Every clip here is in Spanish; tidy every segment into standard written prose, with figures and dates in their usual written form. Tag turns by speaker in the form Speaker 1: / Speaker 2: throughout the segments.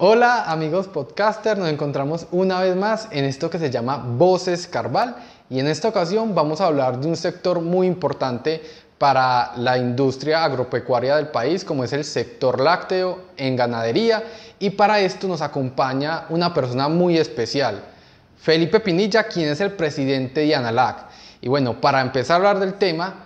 Speaker 1: Hola amigos podcasters, nos encontramos una vez más en esto que se llama Voces Carval y en esta ocasión vamos a hablar de un sector muy importante para la industria agropecuaria del país, como es el sector lácteo en ganadería, y para esto nos acompaña una persona muy especial, Felipe Pinilla, quien es el presidente de ANALAC. Y bueno, para empezar a hablar del tema,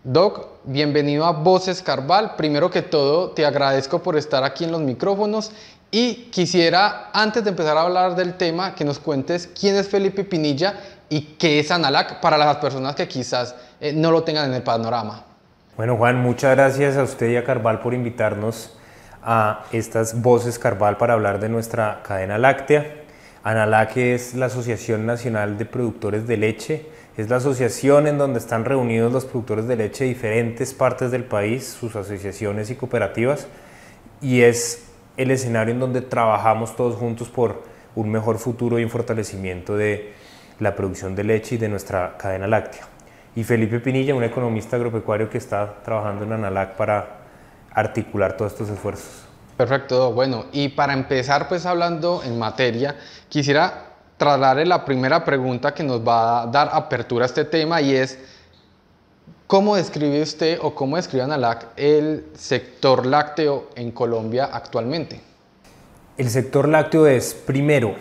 Speaker 1: Doc, bienvenido a Voces Carval. Primero que todo, te agradezco por estar aquí en los micrófonos y quisiera, antes de empezar a hablar del tema, que nos cuentes quién es Felipe Pinilla y qué es ANALAC para las personas que quizás no lo tengan en el panorama.
Speaker 2: Bueno, Juan, muchas gracias a usted y a Carval por invitarnos a estas Voces Carval para hablar de nuestra cadena láctea. ANALAC es la Asociación Nacional de Productores de Leche. Es la asociación en donde están reunidos los productores de leche de diferentes partes del país, sus asociaciones y cooperativas, y es el escenario en donde trabajamos todos juntos por un mejor futuro y un fortalecimiento de la producción de leche y de nuestra cadena láctea. Y Felipe Pinilla, un economista agropecuario que está trabajando en ANALAC para articular todos estos esfuerzos.
Speaker 1: Perfecto, bueno, y para empezar pues hablando en materia, quisiera trasladarle la primera pregunta que nos va a dar apertura a este tema, y es ¿cómo describe usted o cómo describe ANALAC el sector lácteo en Colombia actualmente?
Speaker 2: El sector lácteo es, primero,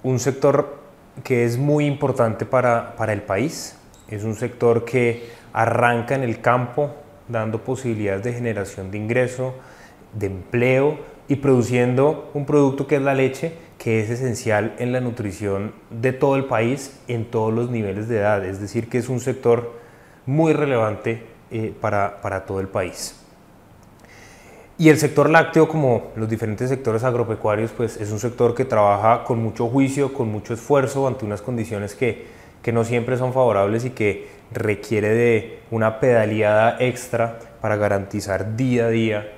Speaker 2: un sector que es muy importante para el país. Es un sector que arranca en el campo, dando posibilidades de generación de ingreso, de empleo y produciendo un producto que es la leche, que es esencial en la nutrición de todo el país en todos los niveles de edad. Es decir, que es un sector muy relevante para todo el país. Y el sector lácteo, como los diferentes sectores agropecuarios, pues es un sector que trabaja con mucho juicio, con mucho esfuerzo ante unas condiciones que no siempre son favorables y que requiere de una pedaleada extra para garantizar día a día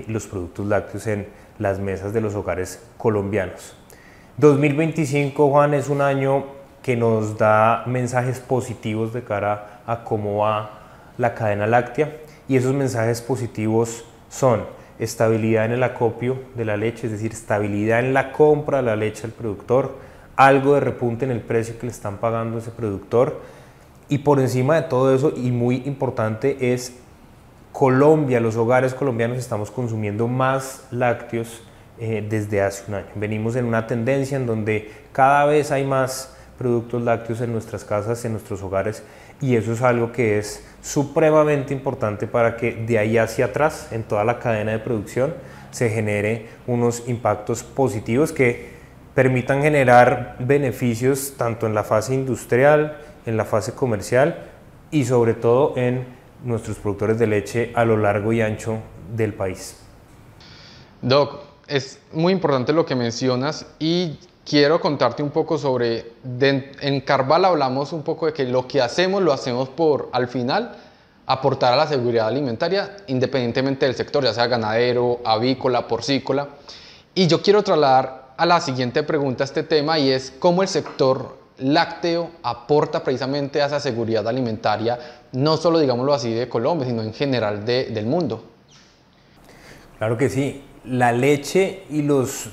Speaker 2: los productos lácteos en las mesas de los hogares colombianos. 2025, Juan, es un año que nos da mensajes positivos de cara a cómo va la cadena láctea, y esos mensajes positivos son estabilidad en el acopio de la leche, es decir, estabilidad en la compra de la leche al productor, algo de repunte en el precio que le están pagando a ese productor, y por encima de todo eso, y muy importante, es Colombia, los hogares colombianos estamos consumiendo más lácteos desde hace un año. Venimos en una tendencia en donde cada vez hay más productos lácteos en nuestras casas, en nuestros hogares, y eso es algo que es supremamente importante para que de ahí hacia atrás, en toda la cadena de producción, se genere unos impactos positivos que permitan generar beneficios tanto en la fase industrial, en la fase comercial y sobre todo en nuestros productores de leche a lo largo y ancho del país.
Speaker 1: Doc, es muy importante lo que mencionas y quiero contarte un poco sobre, en Carval hablamos un poco de que lo que hacemos lo hacemos por, al final, aportar a la seguridad alimentaria independientemente del sector, ya sea ganadero, avícola, porcícola. Y yo quiero trasladar a la siguiente pregunta este tema, y es cómo el sector lácteo aporta precisamente a esa seguridad alimentaria, no solo, digámoslo así, de Colombia, sino en general del mundo.
Speaker 2: Claro que sí. La leche y los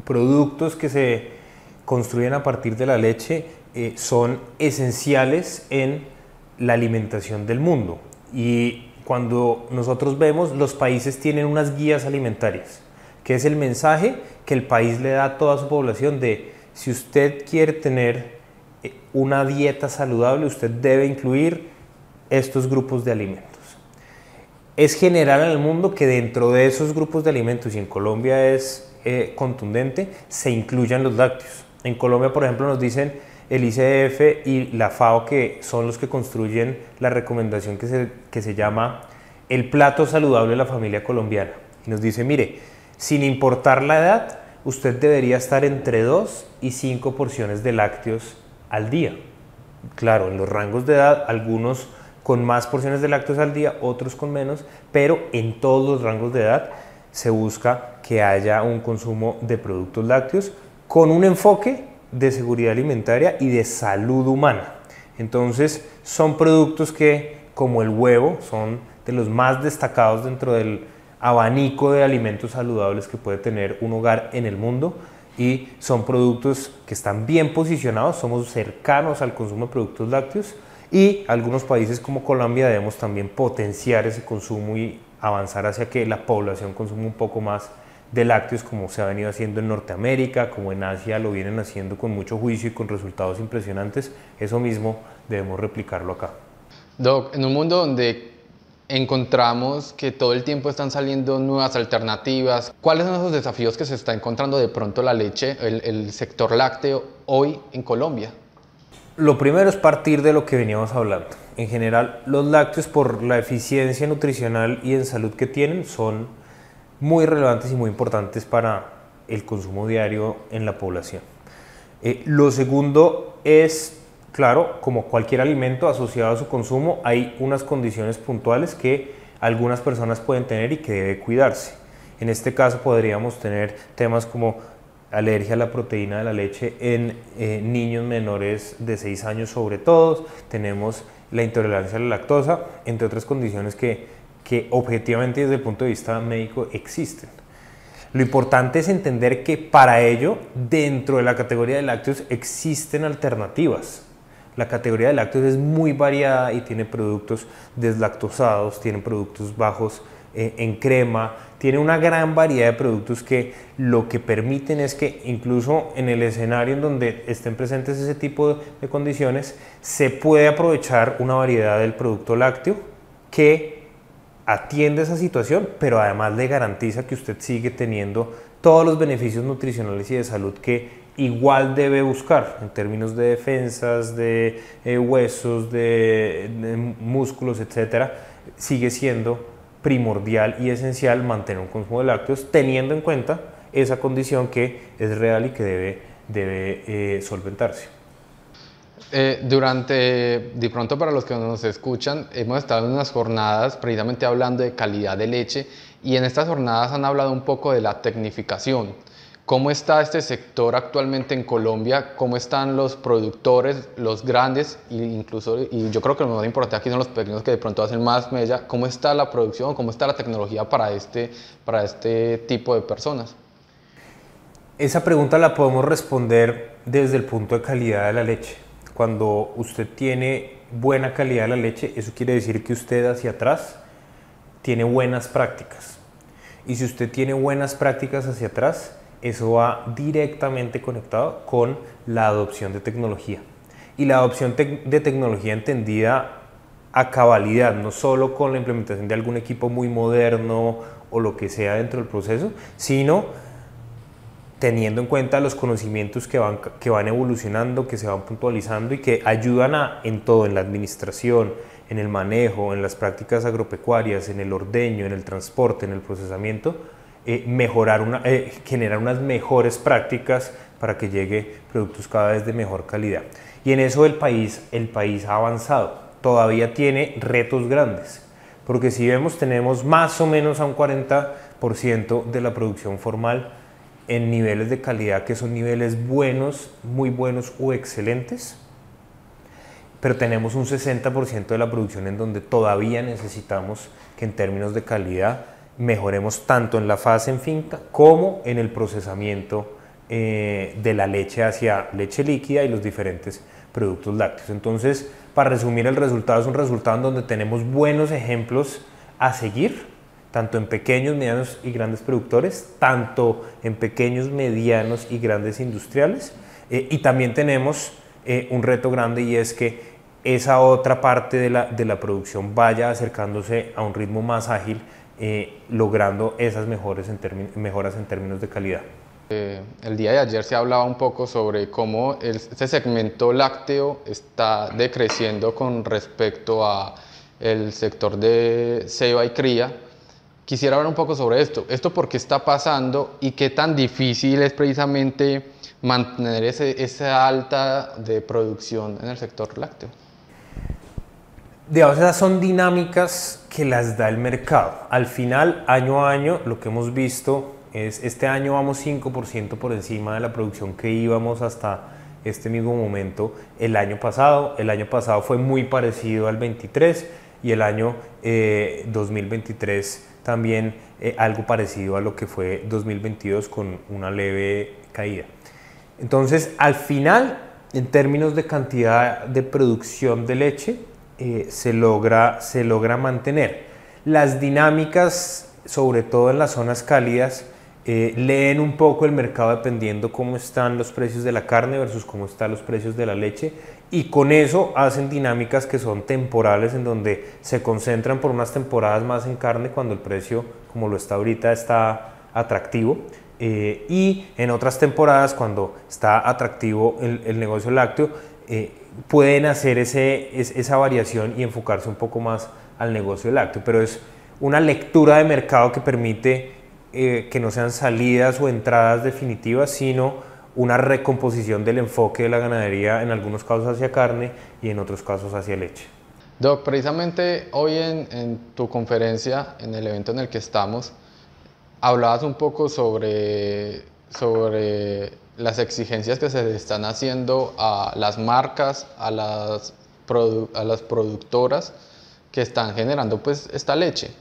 Speaker 2: productos que se construyen a partir de la leche son esenciales en la alimentación del mundo. Y cuando nosotros vemos, los países tienen unas guías alimentarias, que es el mensaje que el país le da a toda su población de: si usted quiere tener una dieta saludable, usted debe incluir estos grupos de alimentos. Es general en el mundo que dentro de esos grupos de alimentos, y en Colombia es contundente, se incluyan los lácteos. En Colombia, por ejemplo, nos dicen el ICF y la FAO, que son los que construyen la recomendación que se llama el plato saludable de la familia colombiana. Y nos dice: mire, sin importar la edad, usted debería estar entre 2 y 5 porciones de lácteos al día. Claro, en los rangos de edad, algunos con más porciones de lácteos al día, otros con menos, pero en todos los rangos de edad se busca que haya un consumo de productos lácteos con un enfoque de seguridad alimentaria y de salud humana. Entonces, son productos que, como el huevo, son de los más destacados dentro del abanico de alimentos saludables que puede tener un hogar en el mundo, y son productos que están bien posicionados, somos cercanos al consumo de productos lácteos, y algunos países como Colombia debemos también potenciar ese consumo y avanzar hacia que la población consuma un poco más de lácteos, como se ha venido haciendo en Norteamérica, como en Asia lo vienen haciendo con mucho juicio y con resultados impresionantes. Eso mismo debemos replicarlo acá.
Speaker 1: Doc, en un mundo donde encontramos que todo el tiempo están saliendo nuevas alternativas, ¿cuáles son esos desafíos que se está encontrando de pronto la leche, el sector lácteo hoy en Colombia?
Speaker 2: Lo primero es partir de lo que veníamos hablando. En general, los lácteos, por la eficiencia nutricional y en salud que tienen, son muy relevantes y muy importantes para el consumo diario en la población. Lo segundo es, claro, como cualquier alimento asociado a su consumo, hay unas condiciones puntuales que algunas personas pueden tener y que debe cuidarse. En este caso podríamos tener temas como alergia a la proteína de la leche en niños menores de 6 años sobre todo, tenemos la intolerancia a la lactosa, entre otras condiciones que objetivamente desde el punto de vista médico existen. Lo importante es entender que para ello, dentro de la categoría de lácteos existen alternativas. La categoría de lácteos es muy variada y tiene productos deslactosados, tiene productos bajos en crema, tiene una gran variedad de productos que lo que permiten es que incluso en el escenario en donde estén presentes ese tipo de condiciones, se puede aprovechar una variedad del producto lácteo que atiende esa situación, pero además le garantiza que usted sigue teniendo todos los beneficios nutricionales y de salud que igual debe buscar en términos de defensas, de huesos, de músculos, etcétera. Sigue siendo primordial y esencial mantener un consumo de lácteos teniendo en cuenta esa condición que es real y que debe solventarse.
Speaker 1: De pronto para los que nos escuchan, hemos estado en unas jornadas precisamente hablando de calidad de leche, y en estas jornadas han hablado un poco de la tecnificación. ¿Cómo está este sector actualmente en Colombia? ¿Cómo están los productores, los grandes, y yo creo que lo más importante aquí son los pequeños que de pronto hacen más mella? ¿Cómo está la producción? ¿Cómo está la tecnología para este tipo de personas?
Speaker 2: Esa pregunta la podemos responder desde el punto de calidad de la leche. Cuando usted tiene buena calidad de la leche, eso quiere decir que usted hacia atrás tiene buenas prácticas. Y si usted tiene buenas prácticas hacia atrás, eso va directamente conectado con la adopción de tecnología. Y la adopción de tecnología entendida a cabalidad, no solo con la implementación de algún equipo muy moderno o lo que sea dentro del proceso, sino teniendo en cuenta los conocimientos que van evolucionando, que se van puntualizando y que ayudan en todo, en la administración, en el manejo, en las prácticas agropecuarias, en el ordeño, en el transporte, en el procesamiento, generar unas mejores prácticas para que llegue productos cada vez de mejor calidad. Y en eso el país ha avanzado, todavía tiene retos grandes, porque si vemos tenemos más o menos a un 40% de la producción formal en niveles de calidad que son niveles buenos, muy buenos o excelentes, pero tenemos un 60% de la producción en donde todavía necesitamos que en términos de calidad mejoremos tanto en la fase en finca como en el procesamiento de la leche hacia leche líquida y los diferentes productos lácteos. Entonces, para resumir, el resultado es un resultado en donde tenemos buenos ejemplos a seguir, tanto en pequeños, medianos y grandes productores, tanto en pequeños, medianos y grandes industriales, y también tenemos un reto grande, y es que esa otra parte de la producción vaya acercándose a un ritmo más ágil, logrando esas mejoras en términos de calidad.
Speaker 1: El día de ayer se hablaba un poco sobre cómo este segmento lácteo está decreciendo con respecto a el sector de ceba y cría. Quisiera hablar un poco sobre esto por qué está pasando y qué tan difícil es precisamente mantener esa alta de producción en el sector lácteo.
Speaker 2: Digamos, esas son dinámicas que las da el mercado. Al final, año a año, lo que hemos visto es, este año vamos 5% por encima de la producción que íbamos hasta este mismo momento el año pasado. El año pasado fue muy parecido al 23 y el año 2023 también algo parecido a lo que fue 2022 con una leve caída. Entonces, al final, en términos de cantidad de producción de leche, se logra mantener. Las dinámicas, sobre todo en las zonas cálidas, leen un poco el mercado dependiendo cómo están los precios de la carne versus cómo están los precios de la leche, y con eso hacen dinámicas que son temporales, en donde se concentran por unas temporadas más en carne cuando el precio, como lo está ahorita, está atractivo, y en otras temporadas, cuando está atractivo el negocio lácteo, pueden hacer esa variación y enfocarse un poco más al negocio lácteo, pero es una lectura de mercado que permite que no sean salidas o entradas definitivas, sino una recomposición del enfoque de la ganadería, en algunos casos hacia carne y en otros casos hacia leche.
Speaker 1: Doc, precisamente hoy en tu conferencia, en el evento en el que estamos, hablabas un poco sobre las exigencias que se le están haciendo a las marcas, a las productoras que están generando pues esta leche.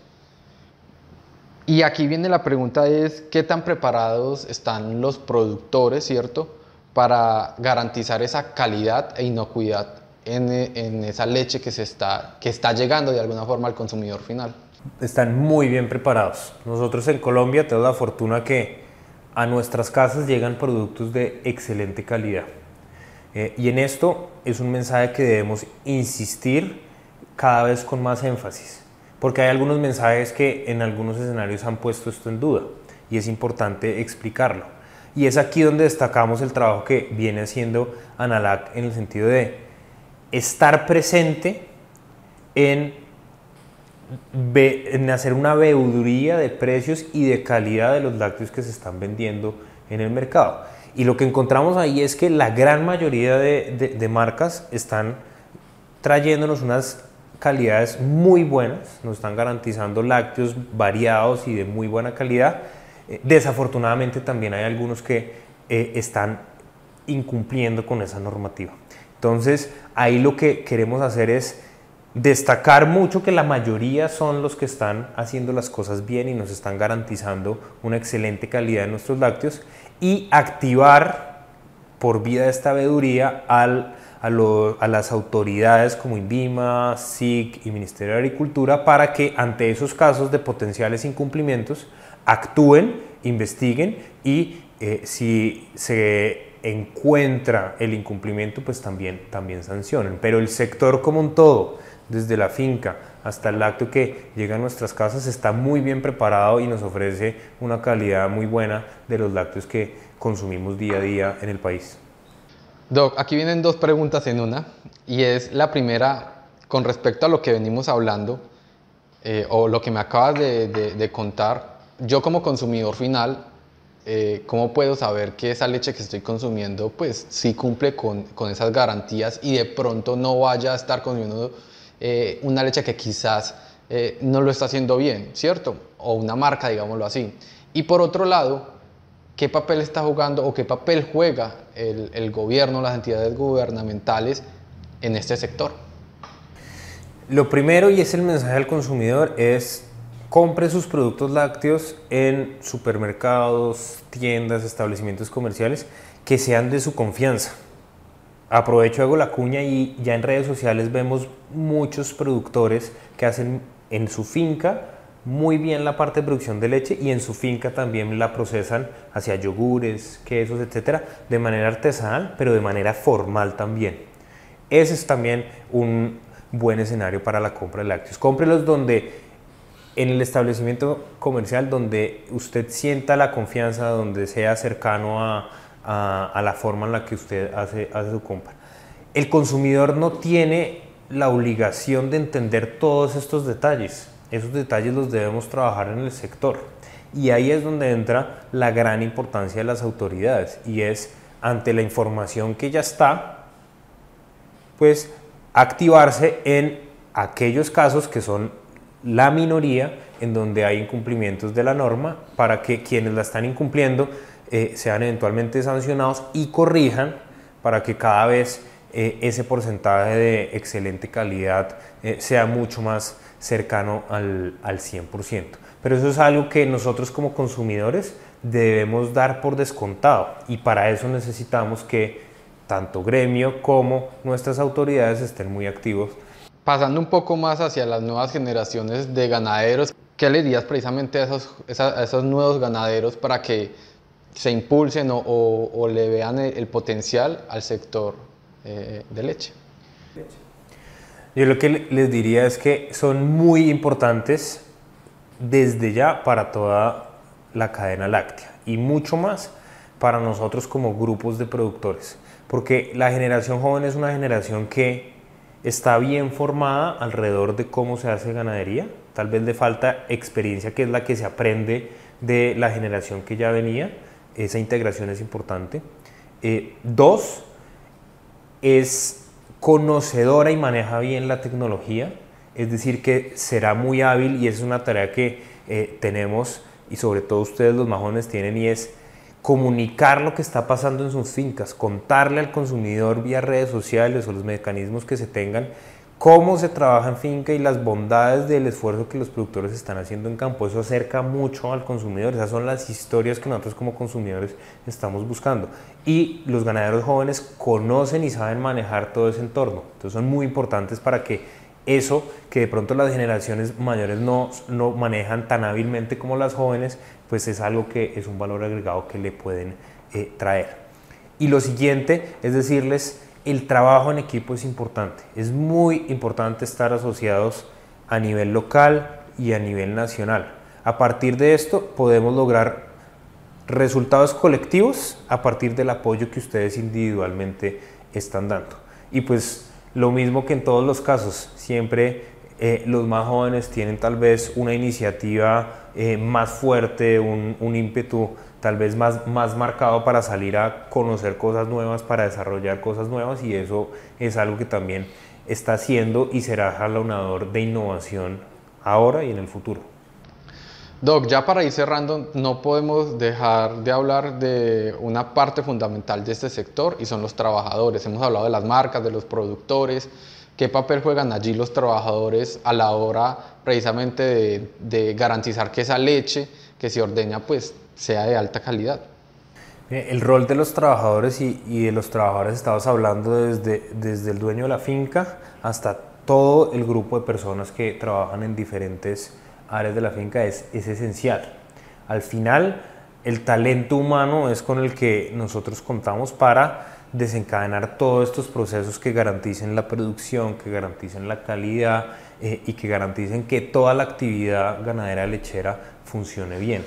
Speaker 1: Y aquí viene la pregunta, es ¿qué tan preparados están los productores, cierto, para garantizar esa calidad e inocuidad en esa leche que está llegando de alguna forma al consumidor final?
Speaker 2: Están muy bien preparados. Nosotros en Colombia tenemos la fortuna que a nuestras casas llegan productos de excelente calidad. Y en esto es un mensaje que debemos insistir cada vez con más énfasis, porque hay algunos mensajes que en algunos escenarios han puesto esto en duda y es importante explicarlo. Y es aquí donde destacamos el trabajo que viene haciendo Analac, en el sentido de estar presente en hacer una veeduría de precios y de calidad de los lácteos que se están vendiendo en el mercado. Y lo que encontramos ahí es que la gran mayoría de marcas están trayéndonos unas calidades muy buenas, nos están garantizando lácteos variados y de muy buena calidad. Desafortunadamente también hay algunos que están incumpliendo con esa normativa. Entonces ahí lo que queremos hacer es destacar mucho que la mayoría son los que están haciendo las cosas bien y nos están garantizando una excelente calidad de nuestros lácteos, y activar por vía de esta veeduría a las autoridades como INVIMA, SIC y Ministerio de Agricultura, para que ante esos casos de potenciales incumplimientos actúen, investiguen y si se encuentra el incumplimiento, pues también sancionen. Pero el sector como un todo, desde la finca hasta el lácteo que llega a nuestras casas, está muy bien preparado y nos ofrece una calidad muy buena de los lácteos que consumimos día a día en el país.
Speaker 1: Doc, aquí vienen dos preguntas en una, y es la primera con respecto a lo que venimos hablando o lo que me acabas de contar. Yo como consumidor final, ¿cómo puedo saber que esa leche que estoy consumiendo pues sí cumple con esas garantías y de pronto no vaya a estar consumiendo una leche que quizás no lo está haciendo bien, ¿cierto? O una marca, digámoslo así. Y por otro lado, ¿qué papel está jugando o qué papel juega el gobierno, las entidades gubernamentales en este sector?
Speaker 2: Lo primero, y es el mensaje al consumidor, es compre sus productos lácteos en supermercados, tiendas, establecimientos comerciales que sean de su confianza. Aprovecho, hago la cuña, y ya en redes sociales vemos muchos productores que hacen en su finca muy bien la parte de producción de leche, y en su finca también la procesan hacia yogures, quesos, etcétera, de manera artesanal, pero de manera formal también. Ese es también un buen escenario para la compra de lácteos. Cómprelos en el establecimiento comercial donde usted sienta la confianza, donde sea cercano a la forma en la que usted hace su compra. El consumidor no tiene la obligación de entender todos estos detalles. Esos detalles los debemos trabajar en el sector, y ahí es donde entra la gran importancia de las autoridades, y es ante la información que ya está, pues activarse en aquellos casos que son la minoría, en donde hay incumplimientos de la norma, para que quienes la están incumpliendo sean eventualmente sancionados y corrijan, para que cada vez ese porcentaje de excelente calidad sea mucho más cercano al 100%. Pero eso es algo que nosotros como consumidores debemos dar por descontado, y para eso necesitamos que tanto gremio como nuestras autoridades estén muy activos.
Speaker 1: Pasando un poco más hacia las nuevas generaciones de ganaderos, ¿qué le dirías precisamente a esos nuevos ganaderos para que se impulsen o le vean el potencial al sector de leche?
Speaker 2: Yo lo que les diría es que son muy importantes desde ya para toda la cadena láctea, y mucho más para nosotros como grupos de productores, porque la generación joven es una generación que está bien formada alrededor de cómo se hace ganadería. Tal vez le falta experiencia, que es la que se aprende de la generación que ya venía. Esa integración es importante. Dos, es conocedora y maneja bien la tecnología, es decir, que será muy hábil, y esa es una tarea que tenemos, y sobre todo ustedes los más jóvenes tienen, y es comunicar lo que está pasando en sus fincas, contarle al consumidor vía redes sociales o los mecanismos que se tengan, cómo se trabaja en finca y las bondades del esfuerzo que los productores están haciendo en campo. Eso acerca mucho al consumidor, esas son las historias que nosotros como consumidores estamos buscando, y los ganaderos jóvenes conocen y saben manejar todo ese entorno. Entonces son muy importantes para que eso que de pronto las generaciones mayores no manejan tan hábilmente como las jóvenes, pues es algo que es un valor agregado que le pueden traer. Y lo siguiente es decirles, el trabajo en equipo es importante. Es muy importante estar asociados a nivel local y a nivel nacional. A partir de esto podemos lograr resultados colectivos a partir del apoyo que ustedes individualmente están dando. Y pues lo mismo que en todos los casos, siempre los más jóvenes tienen tal vez una iniciativa más fuerte, un ímpetu tal vez más marcado para salir a conocer cosas nuevas, para desarrollar cosas nuevas, y eso es algo que también está haciendo y será jalonador de innovación ahora y en el futuro.
Speaker 1: Doc, ya para ir cerrando, no podemos dejar de hablar de una parte fundamental de este sector, y son los trabajadores. Hemos hablado de las marcas, de los productores. ¿Qué papel juegan allí los trabajadores a la hora precisamente de garantizar que esa leche que se ordeña pues sea de alta calidad?
Speaker 2: El rol de los trabajadores y de los trabajadores, estamos hablando desde el dueño de la finca hasta todo el grupo de personas que trabajan en diferentes áreas de la finca, es esencial. Al final, el talento humano es con el que nosotros contamos para desencadenar todos estos procesos que garanticen la producción, que garanticen la calidad y que garanticen que toda la actividad ganadera lechera funcione bien.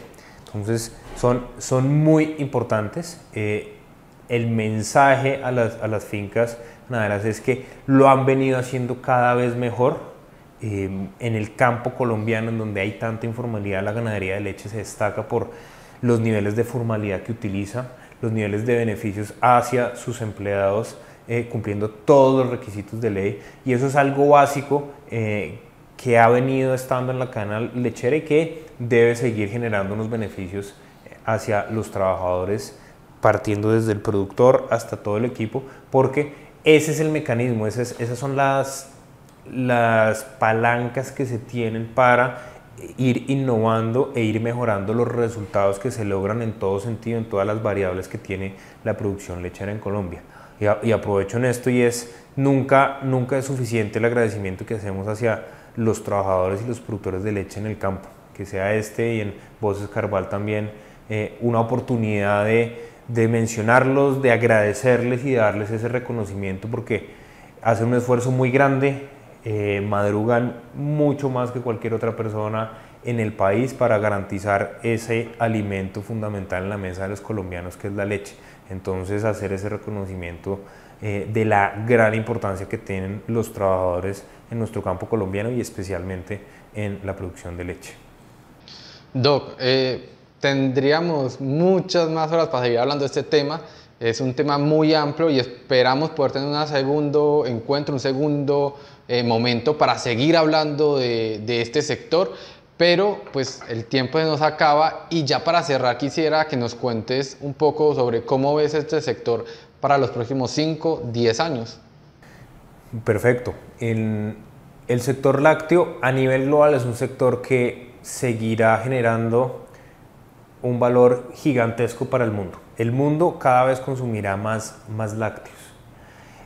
Speaker 2: Entonces son muy importantes. El mensaje a las fincas ganaderas es que lo han venido haciendo cada vez mejor. En el campo colombiano, en donde hay tanta informalidad, la ganadería de leche se destaca por los niveles de formalidad que utiliza, los niveles de beneficios hacia sus empleados, cumpliendo todos los requisitos de ley, y eso es algo básico que ha venido estando en la cadena lechera y que debe seguir generando unos beneficios hacia los trabajadores, partiendo desde el productor hasta todo el equipo, porque ese es el mecanismo, esas son las palancas que se tienen para ir innovando e ir mejorando los resultados que se logran en todo sentido, en todas las variables que tiene la producción lechera en Colombia. Y aprovecho en esto, y es nunca es suficiente el agradecimiento que hacemos hacia los trabajadores y los productores de leche en el campo, que sea este y en Voces Carval también una oportunidad de mencionarlos, de agradecerles y darles ese reconocimiento, porque hacen un esfuerzo muy grande, madrugan mucho más que cualquier otra persona en el país para garantizar ese alimento fundamental en la mesa de los colombianos, que es la leche. Entonces, hacer ese reconocimiento de la gran importancia que tienen los trabajadores en nuestro campo colombiano y especialmente en la producción de leche.
Speaker 1: Doc, tendríamos muchas más horas para seguir hablando de este tema. Es un tema muy amplio y esperamos poder tener un segundo encuentro, un segundo momento para seguir hablando de este sector, pero pues el tiempo se nos acaba, y ya para cerrar quisiera que nos cuentes un poco sobre cómo ves este sector para los próximos 5, 10 años.
Speaker 2: Perfecto. El sector lácteo a nivel global es un sector que seguirá generando un valor gigantesco para el mundo. El mundo cada vez consumirá más lácteos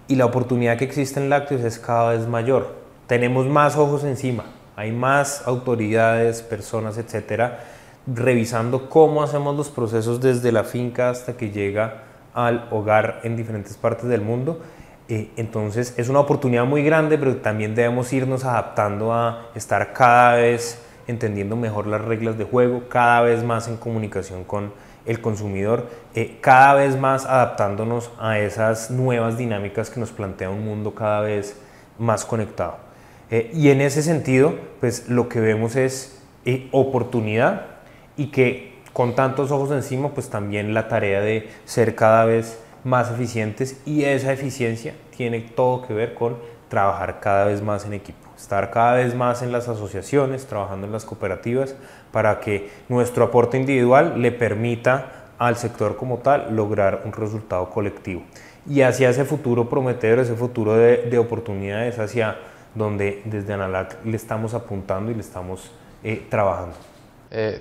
Speaker 2: y la oportunidad que existe en lácteos es cada vez mayor. Tenemos más ojos encima, hay más autoridades, personas, etcétera, revisando cómo hacemos los procesos desde la finca hasta que llega al hogar en diferentes partes del mundo. Entonces es una oportunidad muy grande, pero también debemos irnos adaptando a estar cada vez entendiendo mejor las reglas de juego, cada vez más en comunicación con el consumidor, cada vez más adaptándonos a esas nuevas dinámicas que nos plantea un mundo cada vez más conectado. Y en ese sentido, pues lo que vemos es oportunidad y que con tantos ojos encima, pues también la tarea de ser cada vez más eficientes, y esa eficiencia tiene todo que ver con trabajar cada vez más en equipo, estar cada vez más en las asociaciones, trabajando en las cooperativas para que nuestro aporte individual le permita al sector como tal lograr un resultado colectivo. Y hacia ese futuro prometedor, ese futuro de oportunidades, hacia donde desde ANALAC le estamos apuntando y le estamos trabajando.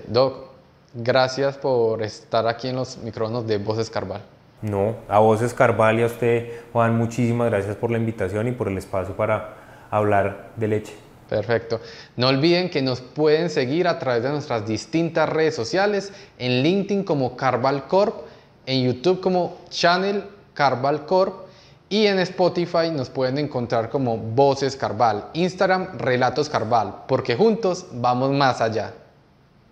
Speaker 1: Doc, gracias por estar aquí en los micrófonos de Voces Carval.
Speaker 2: No, a Voces Carval y a usted, Juan, muchísimas gracias por la invitación y por el espacio para hablar de leche.
Speaker 1: Perfecto. No olviden que nos pueden seguir a través de nuestras distintas redes sociales, en LinkedIn como Carval Corp, en YouTube como Channel Carval Corp y en Spotify nos pueden encontrar como Voces Carval, Instagram Relatos Carval, porque juntos vamos más allá.